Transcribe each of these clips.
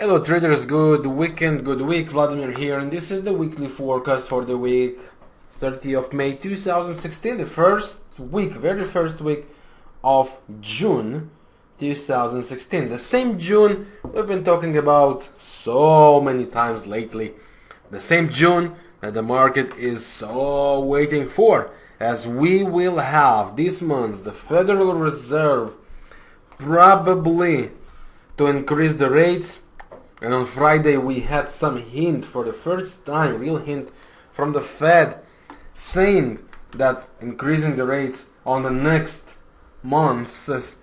Hello traders, good weekend, good week. Vladimir here, and this is the weekly forecast for the week 30th of May 2016, the very first week of June 2016. The same June we've been talking about so many times lately. The same June that the market is so waiting for, as we will have this month the Federal Reserve probably to increase the rates. And on Friday we had some hint, for the first time, real hint from the Fed, saying that increasing the rates on the next months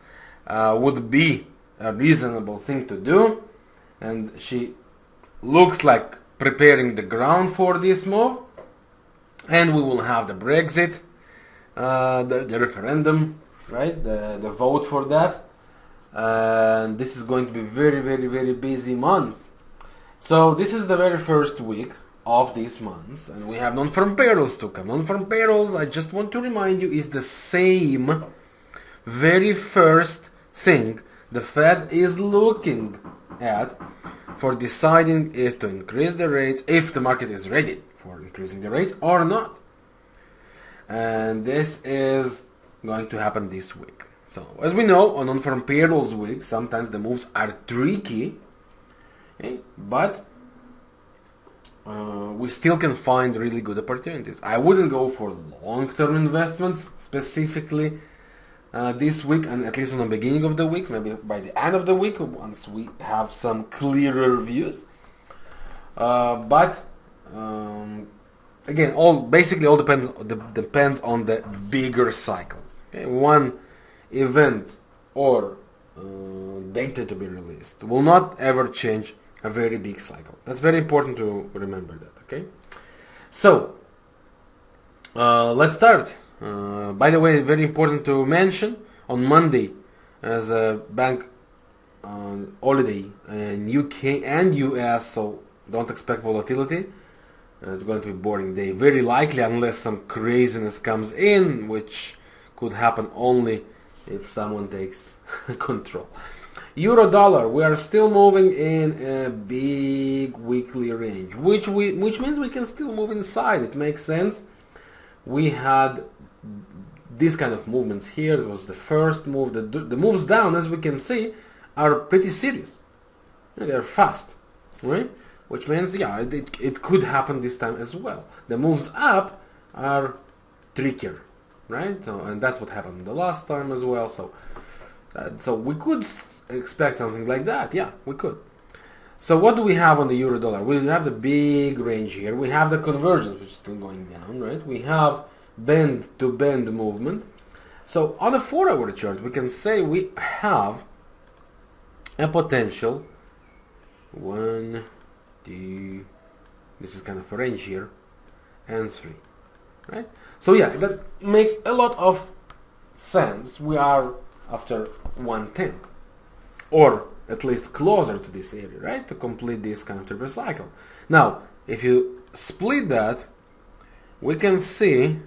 would be a reasonable thing to do. And she looks like preparing the ground for this move. And we will have the Brexit, the referendum, right? The vote for that. And this is going to be very busy month. So this is the very first week of this month, and we have non-farm payrolls to come. Non-farm payrolls, I just want to remind you, is the same very first thing the Fed is looking at for deciding if to increase the rates, if the market is ready for increasing the rates or not. And this is going to happen this week. So, as we know, on non-farm payrolls week, sometimes the moves are tricky, okay? But we still can find really good opportunities. I wouldn't go for long-term investments specifically this week, and at least on the beginning of the week, maybe by the end of the week, once we have some clearer views. But again, all depends on the bigger cycles. Okay? One event or data to be released will not ever change a very big cycle. That's very important to remember that, okay? So, let's start. By the way, very important to mention, on Monday, as a bank holiday in UK and US, so don't expect volatility. It's going to be a boring day, very likely, unless some craziness comes in, which could happen only if someone takes control. Euro dollar, we are still moving in a big weekly range, which means we can still move inside. It makes sense. We had this kind of movements here. It was the first move. The moves down, as we can see, are pretty serious. They are fast, right? Which means, yeah, it could happen this time as well. The moves up are trickier, right? So, and that's what happened the last time as well. So we could expect something like that. Yeah, we could. So what do we have on the euro dollar? We have the big range here. We have the convergence, which is still going down, right? We have bend to bend movement. So on a 4-hour chart, we can say we have a potential 1, 2, this is kind of a range here, and 3. Right? So yeah, that makes a lot of sense. We are after 110, or at least closer to this area, right, to complete this counter cycle. Now, if you split that, we can see,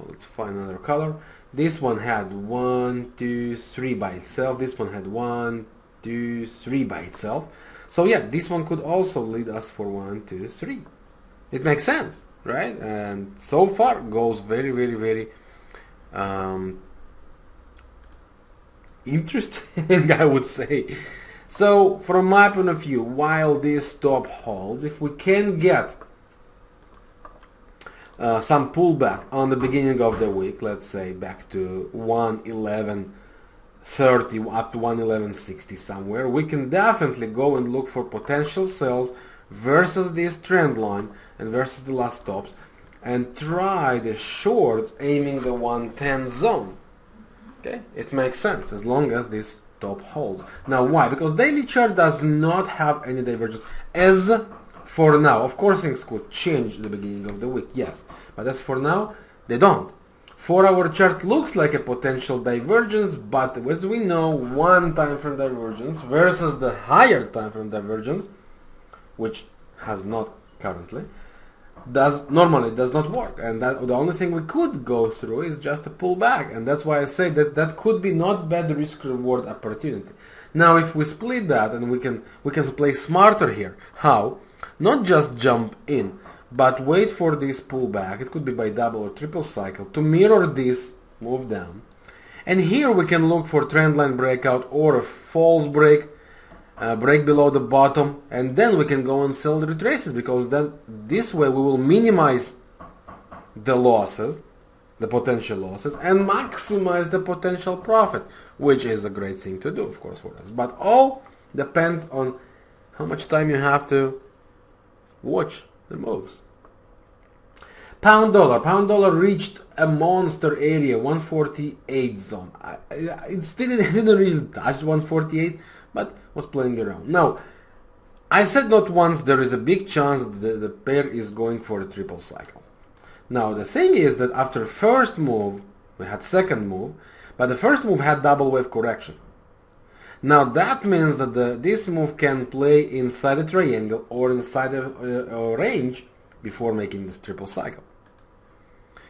let's find another color. This one had 1, 2, 3 by itself. This one had 1, 2, 3 by itself. So yeah, this one could also lead us for 1, 2, 3. It makes sense, right? And so far goes very interesting, I would say. So from my point of view, while this top holds, if we can get some pullback on the beginning of the week, let's say back to 111.30 up to 111.60 somewhere, we can definitely go and look for potential sells versus this trend line and versus the last stops, and try the shorts aiming the 110 zone. Okay, it makes sense as long as this top holds. Now why? Because daily chart does not have any divergence as for now. Of course things could change at the beginning of the week, yes, but as for now they don't. 4-hour chart looks like a potential divergence, but as we know, one time frame divergence versus the higher time frame divergence, which has not currently, normally does not work, and that the only thing we could go through is just a pullback, and that's why I say that that could be not bad risk reward opportunity. Now if we split that, and we can play smarter here. How? Not just jump in, but wait for this pullback. It could be by double or triple cycle to mirror this move down, and here we can look for trendline breakout or a false break below the bottom, and then we can go and sell the retraces, because then this way we will minimize the losses, the potential losses, and maximize the potential profit, which is a great thing to do, of course, for us. But all depends on how much time you have to watch the moves. Pound dollar reached a monster area, 148 zone. It didn't really touch 148, but was playing around. Now, I said not once there is a big chance that the pair is going for a triple cycle. Now, the thing is that after first move, we had second move, but the first move had double wave correction. Now, that means that this move can play inside a triangle or inside a range before making this triple cycle.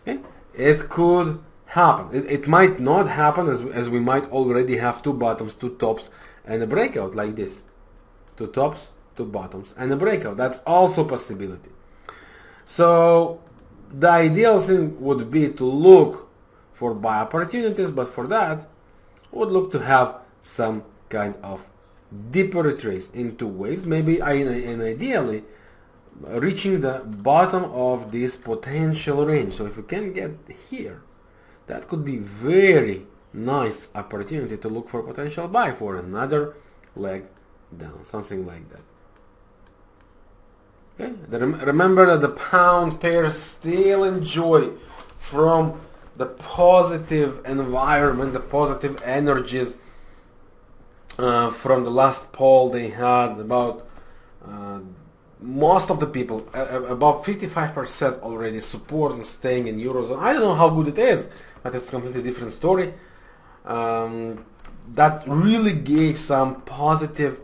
Okay? It could happen. It might not happen, as we might already have two bottoms, two tops, and a breakout like this. Two tops, two bottoms, and a breakout. That's also a possibility. So the ideal thing would be to look for buy opportunities, but for that, would look to have some kind of deeper retrace into waves, maybe, and ideally reaching the bottom of this potential range. So if we can get here, that could be very nice opportunity to look for potential buy for another leg down, something like that. Okay? Remember that the pound pair still enjoy from the positive environment, the positive energies from the last poll they had. About most of the people, about 55% already support and staying in Eurozone. I don't know how good it is, but it's a completely different story. That really gave some positive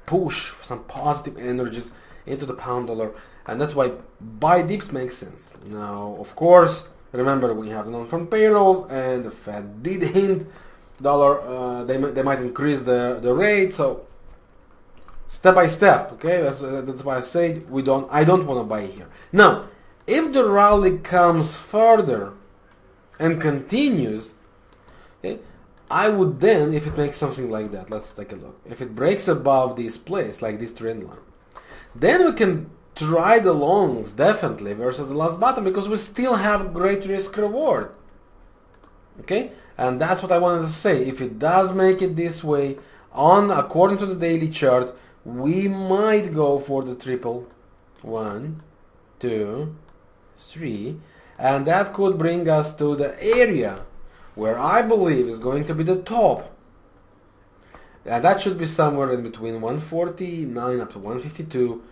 push, some positive energies into the pound dollar, and that's why buy dips makes sense. Now, of course, remember we have the non-farm payrolls, and the Fed did hint dollar they might increase the rate, so step by step. Okay, that's why I said I don't want to buy here. Now, if the rally comes further and continues, okay, I would then, if it makes something like that, let's take a look. If it breaks above this place, like this trend line, then we can try the longs definitely versus the last bottom, because we still have great risk reward. Okay, and that's what I wanted to say. If it does make it this way, according to the daily chart, we might go for the triple 1, 2, 3, and that could bring us to the area where I believe is going to be the top, and that should be somewhere in between 149 up to 152.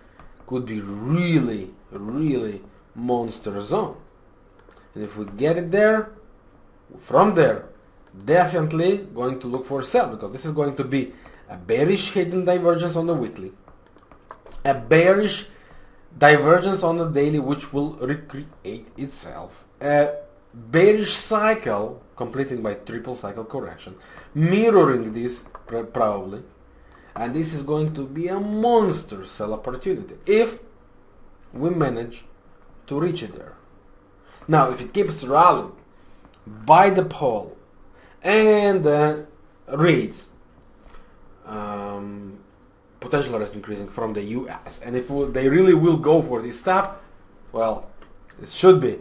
Could be really, really monster zone, and if we get it there, from there, definitely going to look for a sell, because this is going to be a bearish hidden divergence on the weekly, a bearish divergence on the daily, which will recreate itself, a bearish cycle completing by triple cycle correction, mirroring this probably, and this is going to be a monster sell opportunity if we manage to reach it there. Now, if it keeps rallying by the pole and the rates, potential arrest increasing from the US, and if they really will go for this stop, well, this should be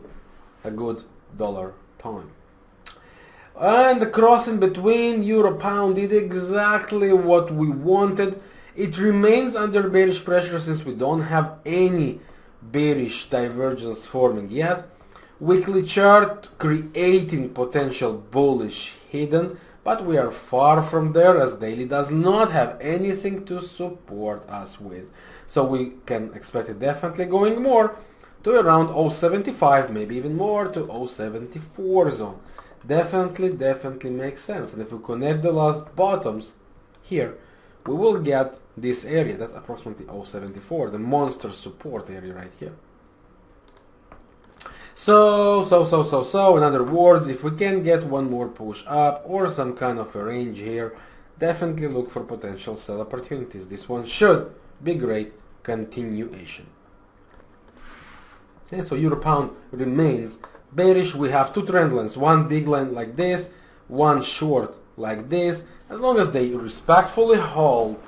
a good dollar time. And the crossing between euro pound did exactly what we wanted. It remains under bearish pressure since we don't have any bearish divergence forming yet. Weekly chart creating potential bullish hidden, but we are far from there, as daily does not have anything to support us with. So we can expect it definitely going more to around 0.75, maybe even more to 0.74 zone. Definitely makes sense. And if we connect the last bottoms here, we will get this area. That's approximately 0.74, the monster support area right here. So, in other words, if we can get one more push up or some kind of a range here, definitely look for potential sell opportunities. This one should be great continuation. Okay, so Euro Pound remains bearish. We have two trend lines, one big line like this, one short like this. As long as they respectfully hold,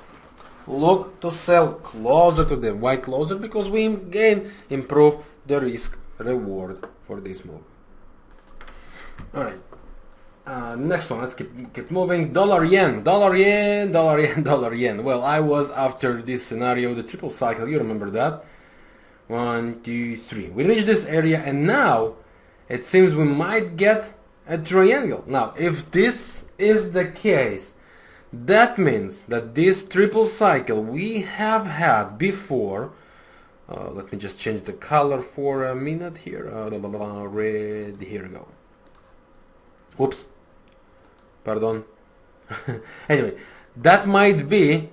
look to sell closer to them. Why closer? Because we again improve the risk reward for this move. All right, next one. Let's keep moving. Dollar yen. Well, I was after this scenario, the triple cycle. You remember that? 1, 2, 3. We reached this area, and now it seems we might get a triangle. Now, if this is the case, that means that this triple cycle we have had before. Let me just change the color for a minute here. Red. Here we go. Oops. Pardon. Anyway, that might be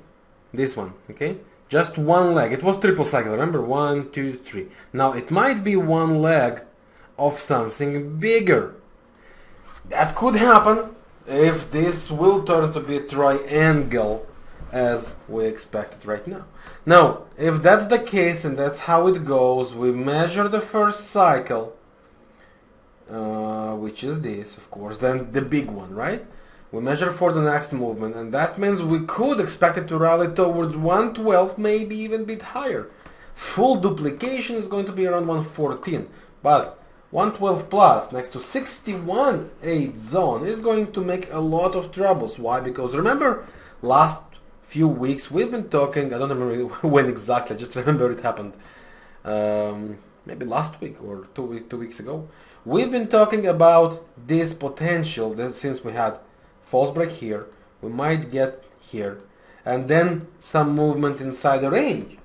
this one. Okay. Just one leg. It was triple cycle. Remember, 1, 2, 3. Now it might be one leg of something bigger. That could happen if this will turn to be a triangle as we expected right now. Now, if that's the case and that's how it goes, we measure the first cycle, which is this, of course, then the big one, right? We measure for the next movement, and that means we could expect it to rally towards 112, maybe even a bit higher. Full duplication is going to be around 114, but 112 plus next to 61.8 zone is going to make a lot of troubles. Why? Because remember, last few weeks we've been talking, I don't remember when exactly, I just remember it happened maybe last week or two weeks ago. We've been talking about this potential that since we had false break here, we might get here, and then some movement inside the range.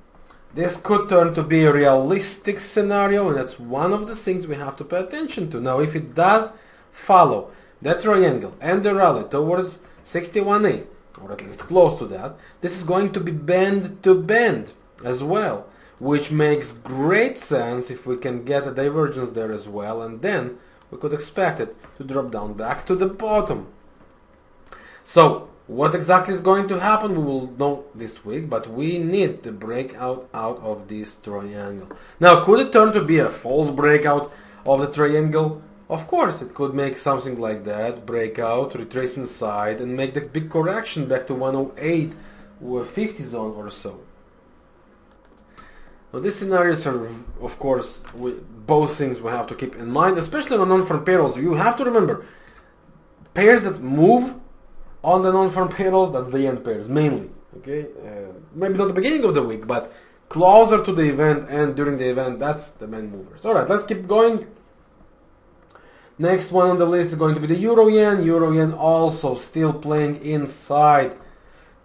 This could turn to be a realistic scenario, and that's one of the things we have to pay attention to. Now, if it does follow that triangle and the rally towards 61.8, or at least close to that, this is going to be bend to bend as well, which makes great sense if we can get a divergence there as well, and then we could expect it to drop down back to the bottom. So, what exactly is going to happen, we will know this week, but we need the breakout out of this triangle. Now, could it turn to be a false breakout of the triangle? Of course, it could make something like that, breakout, retrace inside, and make the big correction back to 108 or 50 zone or so. Now, these scenarios are, of course, both things we have to keep in mind, especially on non-farm payrolls. You have to remember, pairs that move on the non-farm payrolls, that's the yen pairs, mainly. Okay, maybe not the beginning of the week, but closer to the event and during the event, that's the main movers. All right, let's keep going. Next one on the list is going to be the euro yen. Euro yen also still playing inside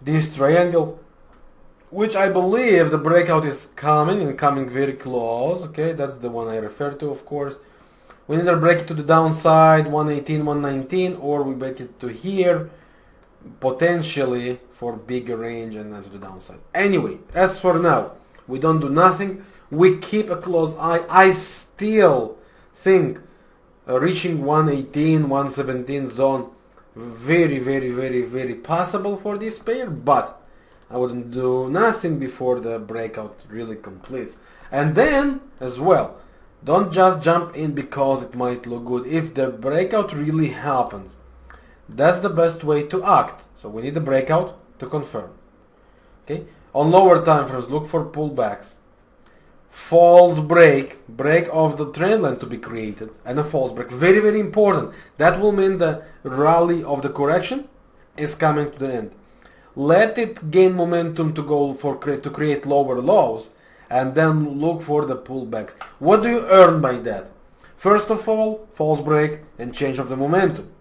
this triangle, which I believe the breakout is coming and coming very close. Okay, that's the one I refer to, of course. We either break it to the downside, 118, 119, or we break it to here, potentially for bigger range and then to the downside. Anyway, as for now, we don't do nothing. We keep a close eye. I still think reaching 118, 117 zone very possible for this pair, but I wouldn't do nothing before the breakout really completes. And then as well, don't just jump in because it might look good. If the breakout really happens, that's the best way to act. So we need the breakout to confirm. Okay. On lower time frames, look for pullbacks, false break of the trend line to be created, and a false break. Very important. That will mean the rally of the correction is coming to the end. Let it gain momentum to go for to create lower lows, and then look for the pullbacks. What do you earn by that? First of all, false break and change of the momentum.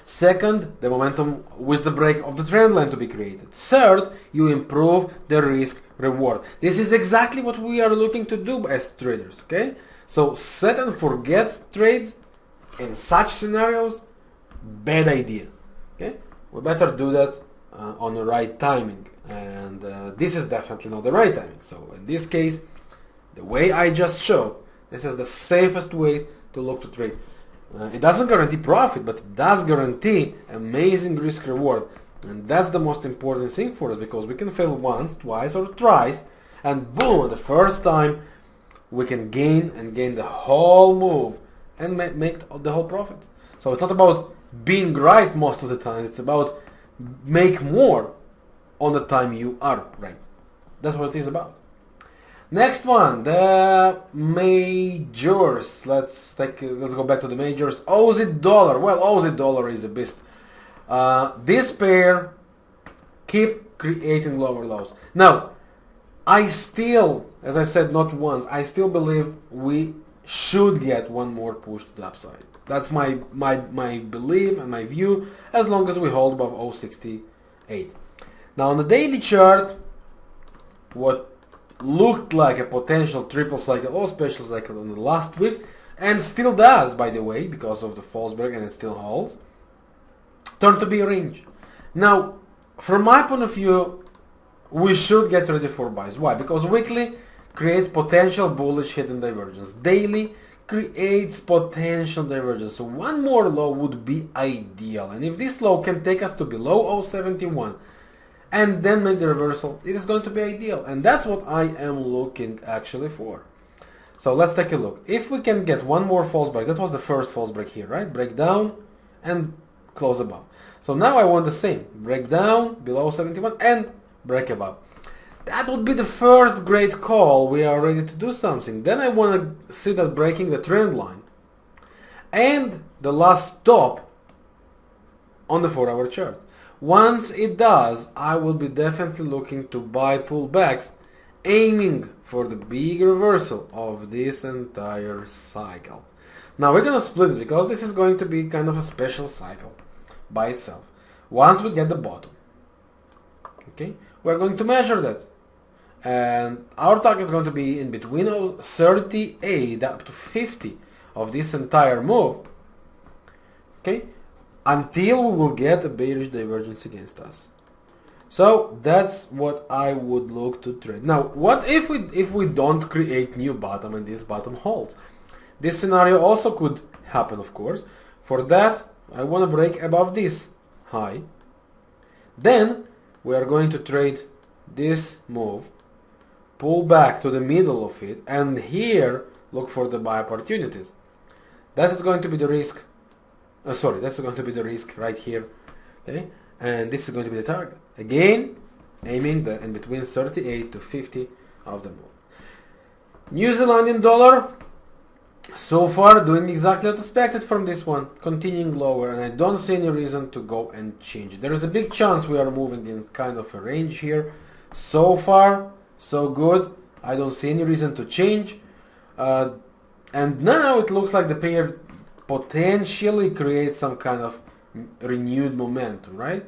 Second, the momentum with the break of the trend line to be created. Third, you improve the risk reward. This is exactly what we are looking to do as traders, okay? So set and forget trades in such scenarios, bad idea, okay? We better do that on the right timing, and this is definitely not the right timing. So in this case, the way I just showed, this is the safest way to look to trade. It doesn't guarantee profit, but it does guarantee amazing risk reward, and that's the most important thing for us, because we can fail once, twice, or thrice, and boom, the first time we can gain the whole move and make the whole profit. So it's not about being right most of the time, it's about make more on the time you are right. That's what it is about. Next one, the majors. Let's go back to the majors. Aussie dollar. Well, Aussie dollar is a beast. This pair keep creating lower lows. Now, I still, as I said not once, I still believe we should get one more push to the upside. That's my belief and my view, as long as we hold above 0.68. Now on the daily chart, what looked like a potential triple cycle or special cycle on the last week, and still does, by the way, because of the false break, and it still holds, turned to be a range. Now, from my point of view, we should get ready for buys. Why? Because weekly creates potential bullish hidden divergence. Daily creates potential divergence. So one more low would be ideal. And if this low can take us to below 0.71 and then make the reversal, it is going to be ideal. And that's what I am looking actually for. So let's take a look. If we can get one more false break, that was the first false break here, right? Break down and close above. So now I want the same. Break down below 71 and break above. That would be the first great call. We are ready to do something. Then I want to see that breaking the trend line and the last stop on the 4-hour chart. Once it does, I will be definitely looking to buy pullbacks, aiming for the big reversal of this entire cycle. Now we're going to split it, because this is going to be kind of a special cycle by itself. Once we get the bottom, okay, we're going to measure that. And our target is going to be in between 38 up to 50 of this entire move, okay, until we will get a bearish divergence against us. So that's what I would look to trade. Now, what if we don't create new bottom and this bottom holds? This scenario also could happen, of course. For that, I want to break above this high. Then we are going to trade this move, pull back to the middle of it, and here look for the buy opportunities. That is going to be the risk. That's going to be the risk right here. Okay, and this is going to be the target. Again, aiming in between 38 to 50 of the move. New Zealandian dollar, so far doing exactly what expected from this one, continuing lower, and I don't see any reason to go and change. There is a big chance we are moving in kind of a range here. So far, so good. I don't see any reason to change. And now it looks like the pair potentially creates some kind of renewed momentum, right,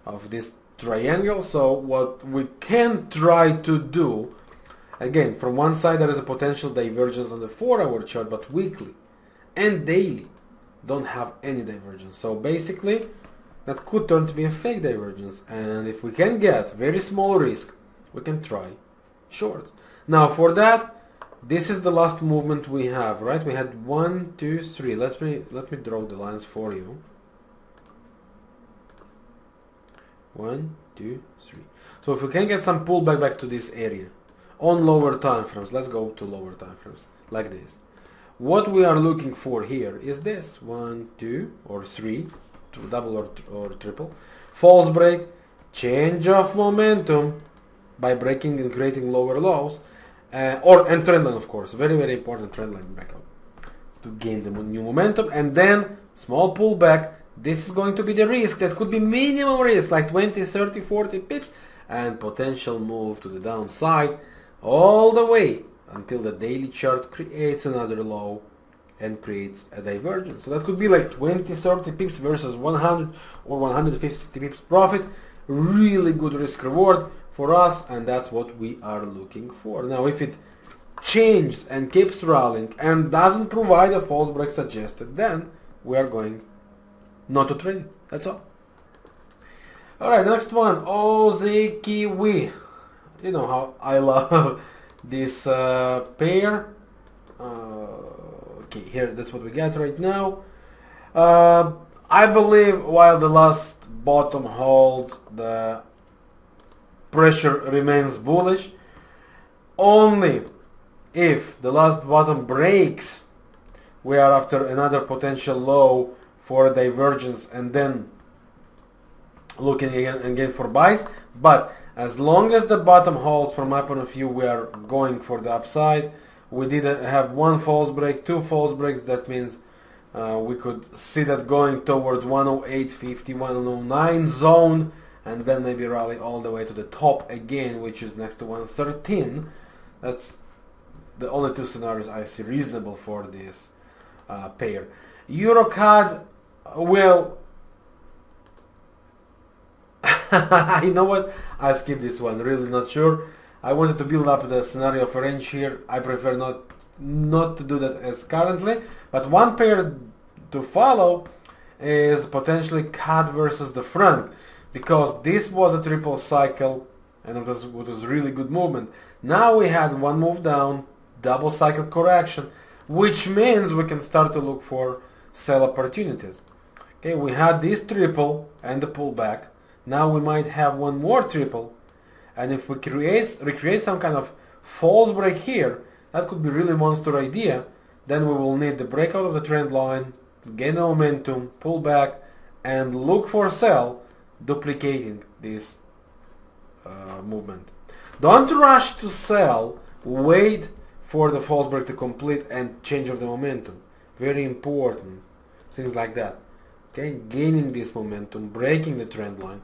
of this triangle. So what we can try to do, again, from one side there is a potential divergence on the 4-hour chart, but weekly and daily don't have any divergence. So basically that could turn to be a fake divergence, and if we can get very small risk, we can try short. Now for that, this is the last movement we have, right? We had 1, 2, 3. Let me draw the lines for you. 1, 2, 3. So if we can get some pullback back to this area on lower time frames, let's go to lower time frames like this. What we are looking for here is this: 1, 2, or 3, double or triple, false break, change of momentum by breaking and creating lower lows, and trend line, of course, very, very important trend line breakout to gain the new momentum, and then small pullback. This is going to be the risk. That could be minimum risk, like 20, 30, 40 pips, and potential move to the downside all the way until the daily chart creates another low and creates a divergence. So that could be like 20, 30 pips versus 100 or 150 pips profit. Really good risk reward for us, and that's what we are looking for. Now if it changed and keeps rallying and doesn't provide a false break suggested, then we are going not to trade it. That's all. Alright, next one, Aussie kiwi. You know how I love this pair. Okay, here that's what we got right now. I believe while the last bottom holds, the pressure remains bullish. Only if the last bottom breaks, we are after another potential low for a divergence and then looking again for buys. But as long as the bottom holds, from my point of view, we are going for the upside. We did have one false break, two false breaks. That means we could see that going towards 108.50, 109 zone, and then maybe rally all the way to the top again, which is next to 113. That's the only two scenarios I see reasonable for this pair. EuroCAD, well, you know what? I skip this one. Really not sure. I wanted to build up the scenario of a range here. I prefer not to do that as currently. But one pair to follow is potentially CAD versus the franc, because this was a triple cycle and it was really good movement. Now we had one move down, double cycle correction, which means we can start to look for sell opportunities. Okay, we had this triple and the pullback. Now we might have one more triple, and if we recreate some kind of false break here, that could be really monster idea. Then we will need the breakout of the trend line, gain the momentum, pull back, and look for sell, duplicating this movement. Don't rush to sell. Wait for the false break to complete and change of the momentum. Very important. Things like that. Okay, gaining this momentum, breaking the trend line,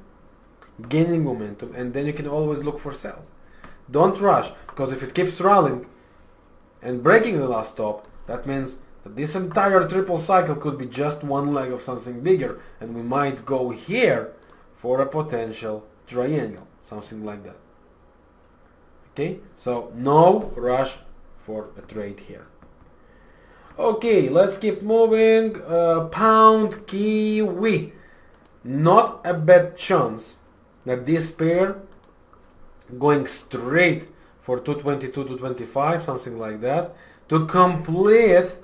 gaining momentum, and then you can always look for sells. Don't rush, because if it keeps rallying and breaking the last stop, that means that this entire triple cycle could be just one leg of something bigger, and we might go here for a potential triangle, something like that. Okay, so no rush for a trade here. Okay, let's keep moving. Pound kiwi. Not a bad chance that this pair going straight for 222, 225, something like that, to complete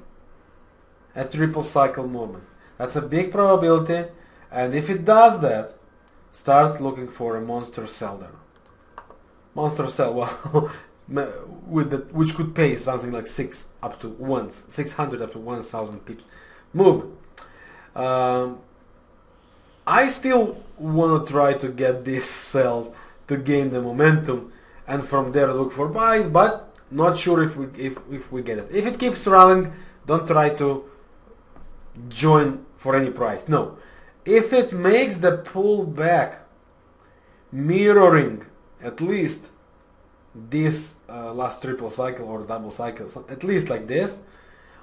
a triple cycle movement. That's a big probability, and if it does that, start looking for a monster sell there. Monster sell, well, which could pay something like 600 up to 1,000 pips move. I still want to try to get these sells to gain the momentum, and from there look for buys, but not sure if we get it. If it keeps rallying, don't try to join for any price. No. If it makes the pullback mirroring at least this last triple cycle or double cycle, at least like this,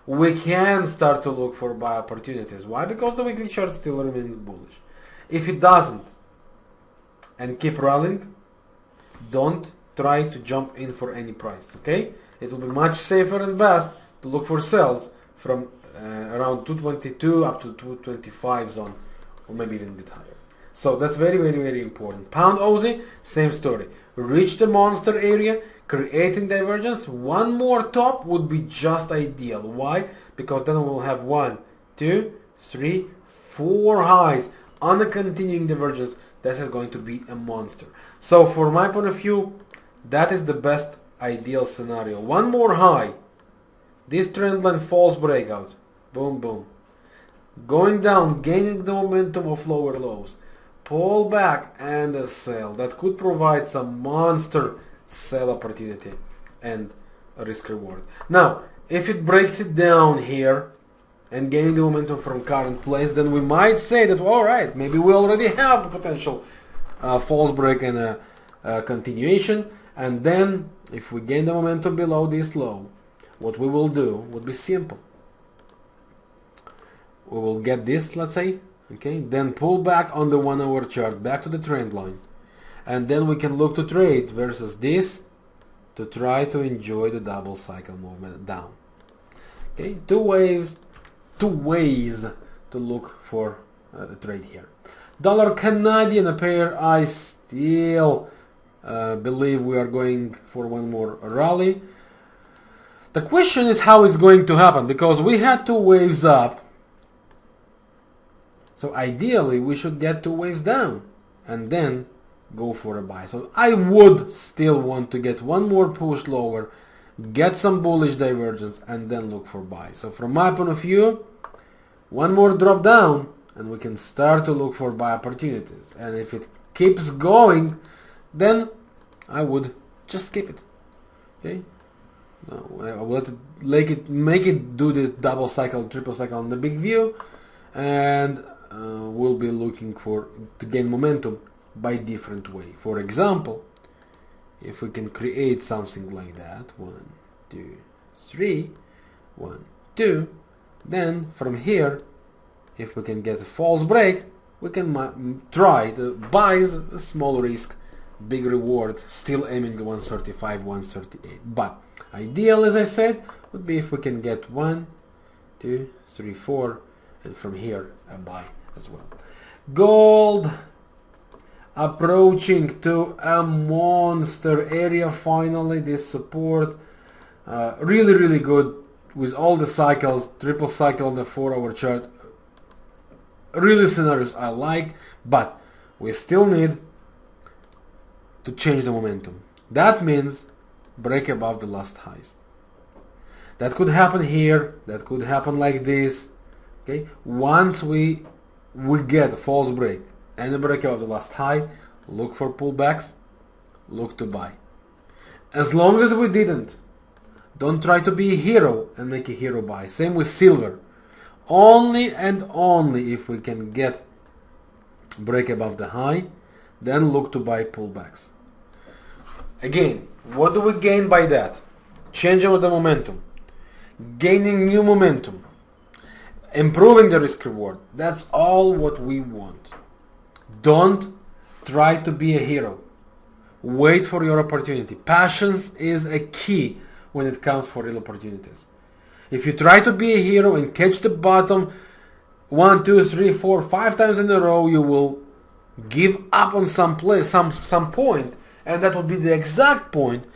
we can start to look for buy opportunities. Why? Because the weekly chart still remains bullish. If it doesn't and keep rallying, don't try to jump in for any price. Okay, it will be much safer and best to look for sells from around 222 up to 225 zone, or maybe even a bit higher. So that's very, very, very important. Pound Aussie, same story. Reach the monster area, creating divergence. One more top would be just ideal. Why? Because then we'll have 1, 2, 3, 4 highs on a continuing divergence. That is going to be a monster. So for my point of view, that is the best ideal scenario. One more high. This trend line false breakout. Boom, boom. Going down, gaining the momentum of lower lows. Pull back and a sell. That could provide some monster sell opportunity and a risk reward. Now, if it breaks it down here and gaining the momentum from current place, then we might say that, all right, maybe we already have the potential false break and a continuation. And then if we gain the momentum below this low, what we will do would be simple. We will get this, let's say, okay, then pull back on the 1 hour chart back to the trend line, and then we can look to trade versus this to try to enjoy the double cycle movement down. Okay, two ways to look for a trade here. Dollar Canadian, a pair I still believe we are going for one more rally. The question is how it's going to happen, because we had 2 waves up. So ideally we should get 2 waves down and then go for a buy. So I would still want to get one more push lower, get some bullish divergence, and then look for buy. So from my point of view, one more drop down and we can start to look for buy opportunities. And if it keeps going, then I would just skip it. Okay? No, I will let it make it do the double cycle, triple cycle on the big view, and we'll be looking to gain momentum by different way. For example, if we can create something like that, 1, 2, 3, 1, 2, then from here, if we can get a false break, we can try the buys, a small risk, big reward, still aiming 135, 138. But ideal, as I said, would be if we can get 1, 2, 3, 4, and from here a buy as well. Gold approaching to a monster area finally, this support. Really good with all the cycles, triple cycle on the 4-hour chart. Really scenarios I like, but we still need to change the momentum. That means break above the last highs. That could happen here, that could happen like this. Okay, once we get a false break and a break above the last high, look for pullbacks, look to buy. As long as we didn't, don't try to be a hero and make a hero buy. Same with silver. Only and only if we can get break above the high, then look to buy pullbacks. Again, what do we gain by that? Changing of the momentum, gaining new momentum, improving the risk reward. That's all what we want. Don't try to be a hero. Wait for your opportunity. Patience is a key when it comes for real opportunities. If you try to be a hero and catch the bottom 1, 2, 3, 4, 5 times in a row, you will give up on some point, and that will be the exact point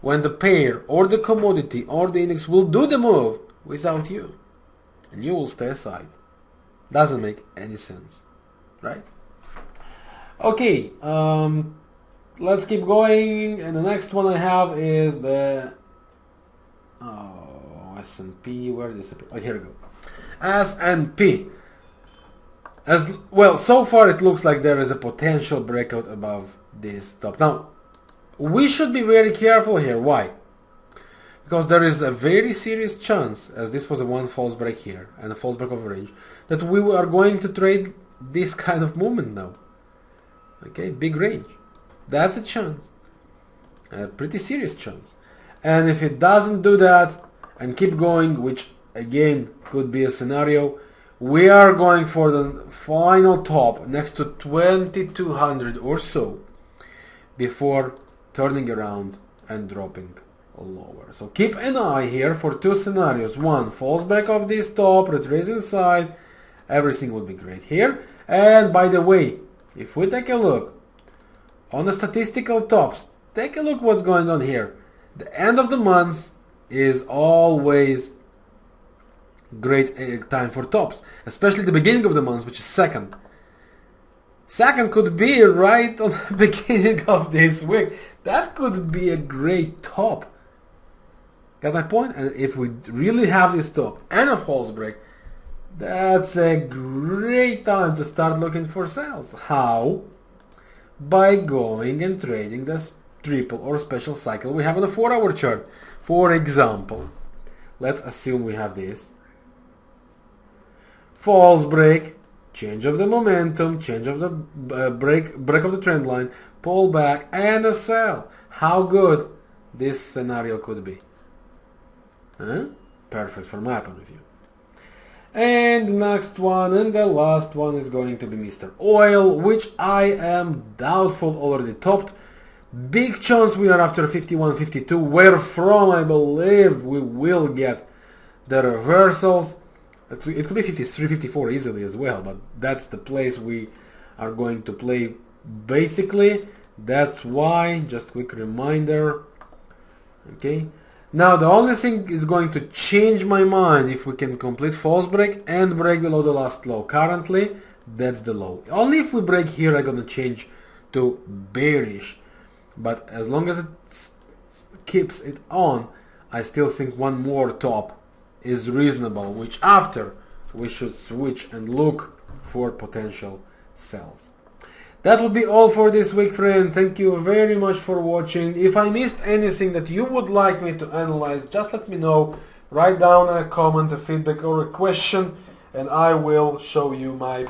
when the pair or the commodity or the index will do the move without you, and you will stay aside. Doesn't make any sense, right? Okay, let's keep going, and the next one I have is the S&P. Where did it disappear? Oh, here we go. S&P. As well, so far it looks like there is a potential breakout above this top. Now, we should be very careful here. Why? Because there is a very serious chance, as this was a one false break here and a false break of range, that we are going to trade this kind of movement now. Okay, big range. That's a chance. A pretty serious chance. And if it doesn't do that and keep going, which again could be a scenario, we are going for the final top next to 2200 or so before turning around and dropping lower. So keep an eye here for 2 scenarios. 1, falls back off this top, retrace inside, everything would be great here. And by the way, if we take a look on the statistical tops, take a look what's going on here. The end of the month is always great time for tops, especially the beginning of the month, which is second. Second could be right on the beginning of this week. That could be a great top. Got my point? And if we really have this top and a false break, that's a great time to start looking for sales. How? By going and trading this triple or special cycle we have on a 4-hour chart. For example, let's assume we have this. False break, change of the momentum, change of the break of the trend line, pull back, and a sell. How good this scenario could be. Huh? Perfect from my point of view. And the next one and the last one is going to be Mr. Oil, which I am doubtful already topped. Big chance we are after 51.52, where from I believe we will get the reversals. It could be 53, 54 easily as well, but that's the place we are going to play basically. That's why, just quick reminder. Okay, now the only thing is going to change my mind if we can complete false break and break below the last low. Currently that's the low. Only if we break here I'm gonna change to bearish, but as long as it keeps it on, I still think one more top is reasonable, which after we should switch and look for potential sells. That would be all for this week, friend. Thank you very much for watching. If I missed anything that you would like me to analyze, just let me know. Write down a comment, a feedback, or a question, and I will show you my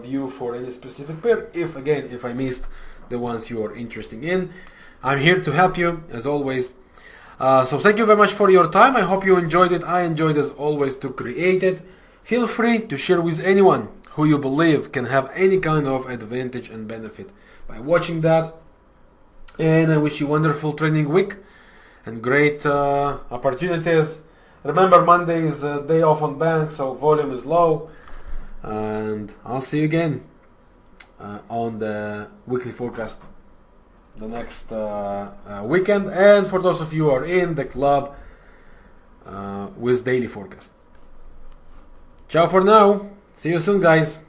view for any specific pair. If I missed the ones you are interested in, I'm here to help you as always. So thank you very much for your time. I hope you enjoyed it. I enjoyed as always to create it. Feel free to share with anyone who you believe can have any kind of advantage and benefit by watching that. And I wish you a wonderful trading week and great opportunities. Remember, Monday is a day off on bank, so volume is low. And I'll see you again on the weekly forecast the next weekend. And for those of you who are in the club with daily forecast. Ciao for now. See you soon, guys.